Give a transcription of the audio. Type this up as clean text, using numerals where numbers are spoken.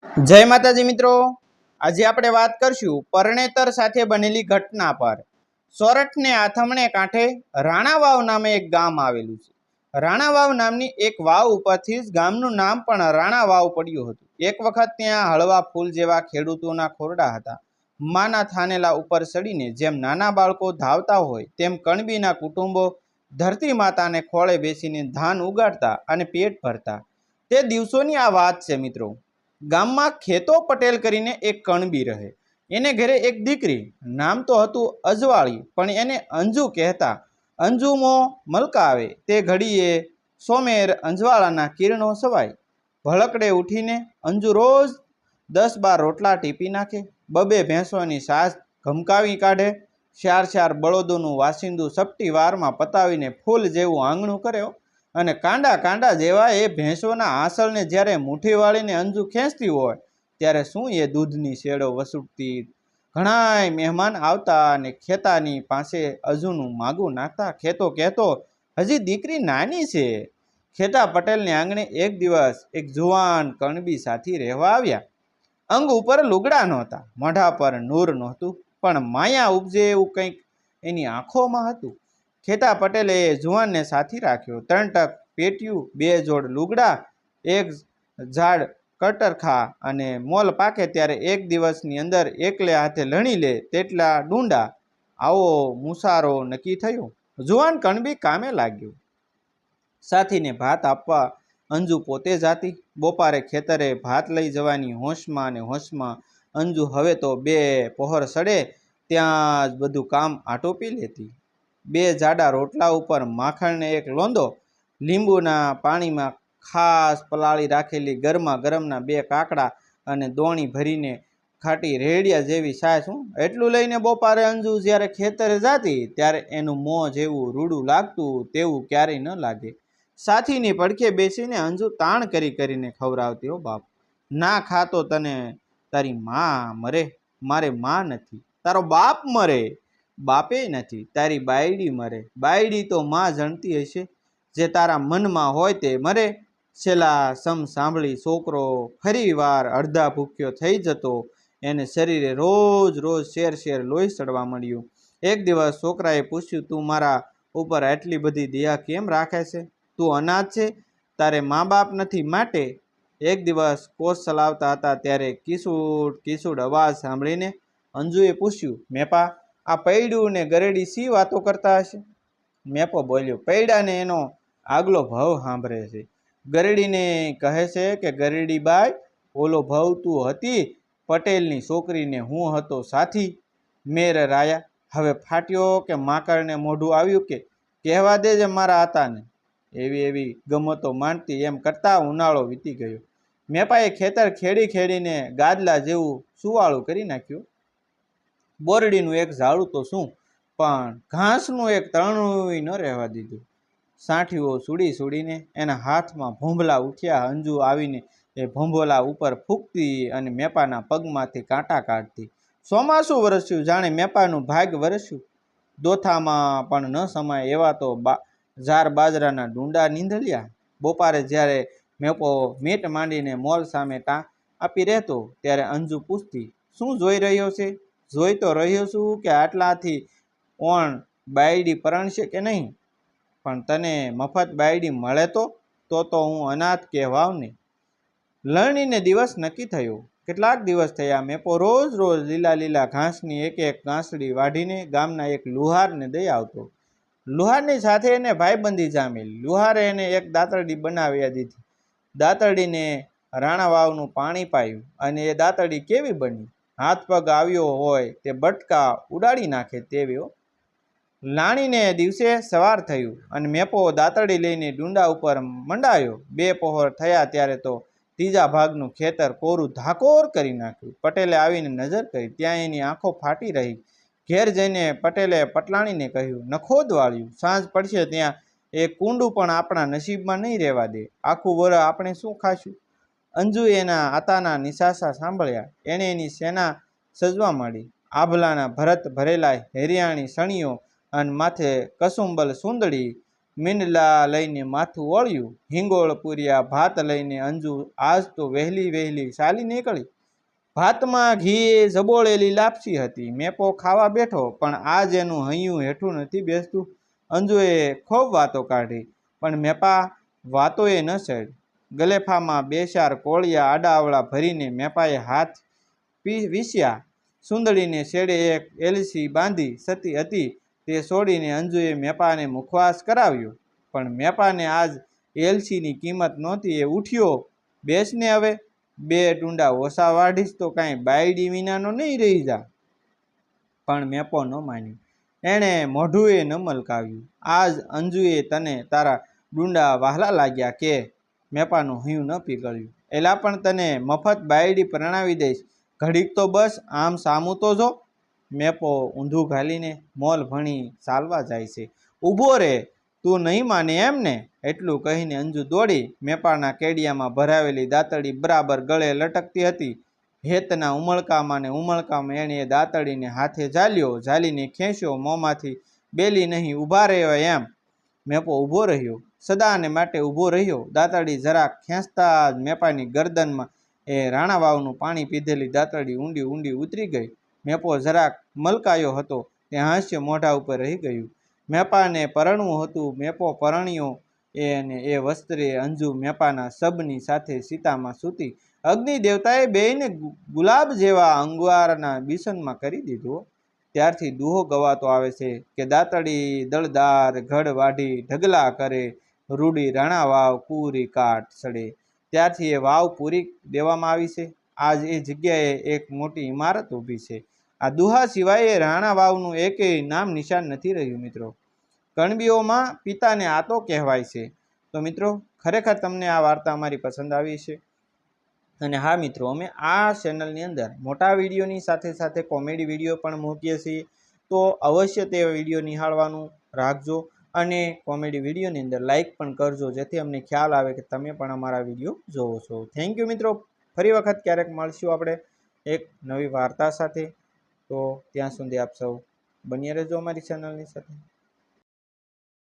જય માતાજી મિત્રો, આજે આપણે વાત કરશું પરણેતર સાથે બનેલી ઘટના પર। સોરઠને આથમણે કાંઠે રાણાવાવ નામે એક ગામ આવેલું છે। રાણાવાવ નામની એક વાવ ઉપરથી જ ગામનું નામ પણ રાણાવાવ પડ્યું હતું। એક વખત ત્યાં હળવા ફૂલ જેવા ખેડૂતોના ખોરડા હતા। માના થાનેલા ઉપર ચડીને જેમ નાના બાળકો ધાવતા હોય તેમ કણબીના કુટુંબો ધરતી માતાને ખોળે બેસીને ધાન ઉગાડતા અને પેટ ભરતા। તે દિવસોની આ વાત છે મિત્રો। ગામમાં ખેતો પટેલ કરીને એક કણબી રહે। એને ઘરે એક દીકરી, નામ તો હતું અજવાળી, પણ એને અંજુ કહેતા। અંજુમો મલકાવે તે ઘડીએ સોમેર અંજવાળાના કિરણો સવાય। ભળકડે ઉઠીને અંજુ રોજ 10-12 રોટલા ટીપી નાખે, 2-2 ભેંસોની સાસ ઘમકાવી કાઢે, 4-4 બળદોનું વાસિંદું સપટી વારમાં પતાવીને ફૂલ જેવું આંગણું કરે અને કાંડા કાંડા જેવા એ ભેંસોના આંસળને જ્યારે મુઠ્ઠી વાળીને અંજુ ખેંચતી હોય ત્યારે શું એ દૂધની શેડો વસૂટતી। ઘણાય મહેમાન આવતા અને ખેતાની પાસે અજુનું માગું નાખતા। ખેતો કહેતો, હજી દીકરી નાની છે। ખેતા પટેલને આંગણે એક દિવસ એક જુવાન કણબી સાથી રહેવા આવ્યા। અંગ ઉપર લુગડા નહોતા, મોઢા પર નૂર નહોતું, પણ માયા ઉપજે એવું કંઈક એની આંખોમાં હતું। ખેતા પટેલે એ જુવાનને સાથી રાખ્યો। 3 ટક પેટ્યું, 2 જોડ લુગડા, 1 ઝાડ કટરખા અને મોલ પાકે ત્યારે એક દિવસની અંદર એકલે હાથે લણી લે તેટલા ડુંડા, આવો મુસારો નક્કી થયો। જુવાન કણબી કામે લાગ્યો। સાથીને ભાત આપવા અંજુ પોતે જાતી। બપોરે ખેતરે ભાત લઈ જવાની હોશમાં અને હોશમાં અંજુ હવે તો 2 પહોર સડે ત્યાં જ બધું કામ આટોપી લેતી। 2 જાડા રોટલા ઉપર માખણને એક લોંદો, લીંબુના પાણીમાં ખાસ પલાળી રાખેલી ગરમા ગરમના 2 કાકડા અને દોણી ભરીને ખાટી રેડિયા જેવી છાશ, એટલું લઈને બપોરે અંજુ જ્યારે ખેતરે જાતી ત્યારે એનું મોં જેવું રૂડું લાગતું તેવું ક્યારેય ન લાગે। સાથીની પડખે બેસીને અંજુ તાણ કરીને ખવડાવતી। હો બાપ, ના ખાતો તને તારી માં મરે, મારે માં નથી, તારો બાપ મરે, બાપે નથી, તારી બાયડી મરે, બાયડી તો માં જણતી હશે, જે તારા મનમાં હોય તે મરે। છેલ્લા સમ સાંભળી છોકરો ફરી વાર અડધા ભૂખ્યો થઈ જતો। એને શરીરે રોજ રોજ શેર લોહી ચડવા મળ્યું। એક દિવસ છોકરાએ પૂછ્યું, તું મારા ઉપર આટલી બધી દયા કેમ રાખે છે? તું અનાથ છે, તારે મા બાપ નથી માટે? એક દિવસ કોષ ચલાવતા હતા ત્યારે કિસુડ અવાજ સાંભળીને અંજુએ પૂછ્યું, મેપા, આ પૈડું ને ગરેડી શી વાતો કરતા હશે? મેપો બોલ્યો, પૈડાને એનો આગલો ભાવ સાંભળે છે। ગરેડીને કહે છે કે ગરેડી બાઈ, ઓલો ભાવ તું હતી પટેલની છોકરીને હું હતો સાથી। મેર રાયા, હવે ફાટ્યો કે માકડને મોઢું આવ્યું કે? કહેવા દેજે મારા હતાને। એવી ગમતો માંડતી એમ કરતા ઉનાળો વીતી ગયો। મેપાએ ખેતર ખેડીને ગાદલા જેવું સુવાળું કરી નાખ્યું। બોરડીનું એક ઝાડું તો શું, પણ ઘાસનું એક તણું ન રહેવા દીધું। સાંઠીઓ સુડીને એના હાથમાં ભોંભલા ઉઠ્યા। અંજુ આવીને એ ભોંભલા ઉપર ફૂંકતી અને મેપાના પગમાંથી કાંટા કાઢતી। ચોમાસું વરસ્યું, જાણે મેપાનું ભાગ વરસ્યું। દોથામાં પણ ન સમાય એવા તો ઝાર બાજરાના ડુંડા નીંદલ્યા। બપોરે જ્યારે મેપો મીટ માંડીને મોલ સામે આપી રહેતો ત્યારે અંજુ પૂછતી, શું જોઈ રહ્યો છે? જોઈ તો રહ્યો છું કે આટલાથી ઓણ બાયડી પરણશે કે નહીં, પણ તને મફત બાયડી મળે તો હું અનાથ કહેવાવ ને। લણણીને દિવસ નક્કી થયો। કેટલાક દિવસ થયા। મેપો રોજ લીલા ઘાસની એક ગાંસડી વાઢીને ગામના એક લુહારને દઈ આવતો। લુહારની સાથે એને ભાઈબંધી જામેલ। લુહારે એને એક દાતરડી બનાવી દીધી। દાતરડીને રાણાવાવનું પાણી પાયું અને એ દાતરડી કેવી બની, હાથ પગ આવ્યો હોય તે બટકા ઉડાડી નાખે તેવી। લાણીને દિવસે સવાર થયું અને મેપો દાતરડી લઈને ડુંડા ઉપર મંડાયો। 2 પહોર થયા ત્યારે તો 3જા ભાગનું ખેતર કોરું ધાકોર કરી નાખ્યું। પટેલે આવીને નજર કરી ત્યાં એની આંખો ફાટી રહી। ઘેર જઈને પટેલે પટલાણીને કહ્યું, નખોદ વાળ્યું, સાંજ પડશે ત્યાં એ કુંડું પણ આપણા નસીબમાં નહીં રહેવા દે। આખું વર આપણે શું ખાશું? અંજુ એના આતાના નિશાસા સાંભળ્યા। એણે એની સેના સજવા માંડી। આભલાના ભરત ભરેલા હેરિયાણી સણીઓ અને માથે કસુંબલ સુંદડી મીંડલા લઈને માથું ઓળ્યું, હિંગોળ પૂર્યા ભાત લઈને અંજુ આજ તો વહેલી વહેલી ચાલી નીકળી. ભાતમાં ઘી જબોળેલી લાપસી હતી. મેપો ખાવા બેઠો પણ આજ એનું હૈયું હેઠું નથી બેસતું. અંજુએ ખૂબ વાતો કાઢી પણ મેપા વાતોએ ન ચડ. ગલેફામાં 2-4 કોળિયા આડાઅવળા ભરીને મેપાએ હાથ વીસ્યા. સુંદડીને છેડે એક એલસી બાંધી સતી હતી તે છોડીને અંજુએ મેપાને મુખવાસ કરાવ્યો. પણ મેપાને આજ એલસીની કિંમત નહોતી. એ ઉઠ્યો, બેસને હવે 2 ટુંડા ઓછા વાઢીશ તો કાંઈ બાયડી વિનાનો નહીં રહી જા. પણ મેપો ન માન્યું. એણે મોઢુંએ ન મલકાવ્યું. આજ અંજુએ તને તારા ડુંડા વહાલા લાગ્યા કે? મેપાનું હૈયું ન પીગળ્યું. એલા પણ તને મફત બાયડી પરણાવી દઈશ, ઘડીક તો બસ આમ સામું તો જો. મેપો ઊંધું ઘાલીને મોલ ભણી ચાલવા જાય છે. ઊભો રે, તું નહીં માને એમ ને? એટલું કહીને અંજુ દોડી. મેપાના કેડિયામાં ભરાવેલી દાતડી બરાબર ગળે લટકતી હતી. હેતના ઉમળકામાં ને ઉમળકામાં એણે એ દાતડીને હાથે ઝાલીને ખેંચ્યો. મોંમાંથી બેલી નહીં, ઊભા રહ્યો એમ. મેપો ઊભો રહ્યો, સદાને માટે ઊભો રહ્યો. દાતડી જરાક ખેંચતા જ મેપાની ગરદનમાં એ રાણાવાવનું પાણી પીધેલી દાતડી ઊંડી ઉતરી ગઈ. મેપો જરાક મલકાયો હતો તે હાસ્ય મોઢા ઉપર રહી ગયું. મેપાને પરણવું હતું. મેપો પરણ્યો અને એ વસ્ત્રે અંજુ મેપાના શબની સાથે સીતામાં સૂતી. અગ્નિ દેવતાએ બેયને ગુલાબ જેવા અંગારના બિસનમાં કરી દીધો. ત્યારથી દુહો ગવાતો આવે છે કે દાતડી દળદાર ઘડ વાઢી ઢગલા કરે, રૂડી રાણા વાવ પૂરી કાટ સડે. ત્યારથી એ વાવ પૂરી દેવામાં આવી છે. આજ એ જગ્યાએ એક મોટી ઇમારત ઊભી છે. આ દુહા સિવાય રાણા વાવનું એકેય નામ નિશાન નથી રહ્યું. મિત્રો, કણબીઓમાં પિતાને આતો કહેવાય છે. તો મિત્રો, ખરેખર તમને આ વાર્તા અમારી પસંદ આવી છે. અને હા મિત્રો, અમે આ ચેનલની અંદર મોટા વિડીયોની સાથે સાથે કોમેડી વિડીયો પણ મૂકીએ છીએ. તો અવશ્ય તે વિડીયો નિહાળવાનું રાખજો અને કોમેડી વિડીયોની અંદર લાઇક પણ કરજો, જેથી અમને ખ્યાલ આવે કે તમે પણ અમારા વિડીયો જોવો છો. થેન્ક યુ મિત્રો. ફરી વખત ક્યારેક મળશું આપણે એક નવી વાર્તા સાથે. તો ત્યાં સુધી આપ સૌ બન્યા રહેજો અમારી ચેનલની સાથે.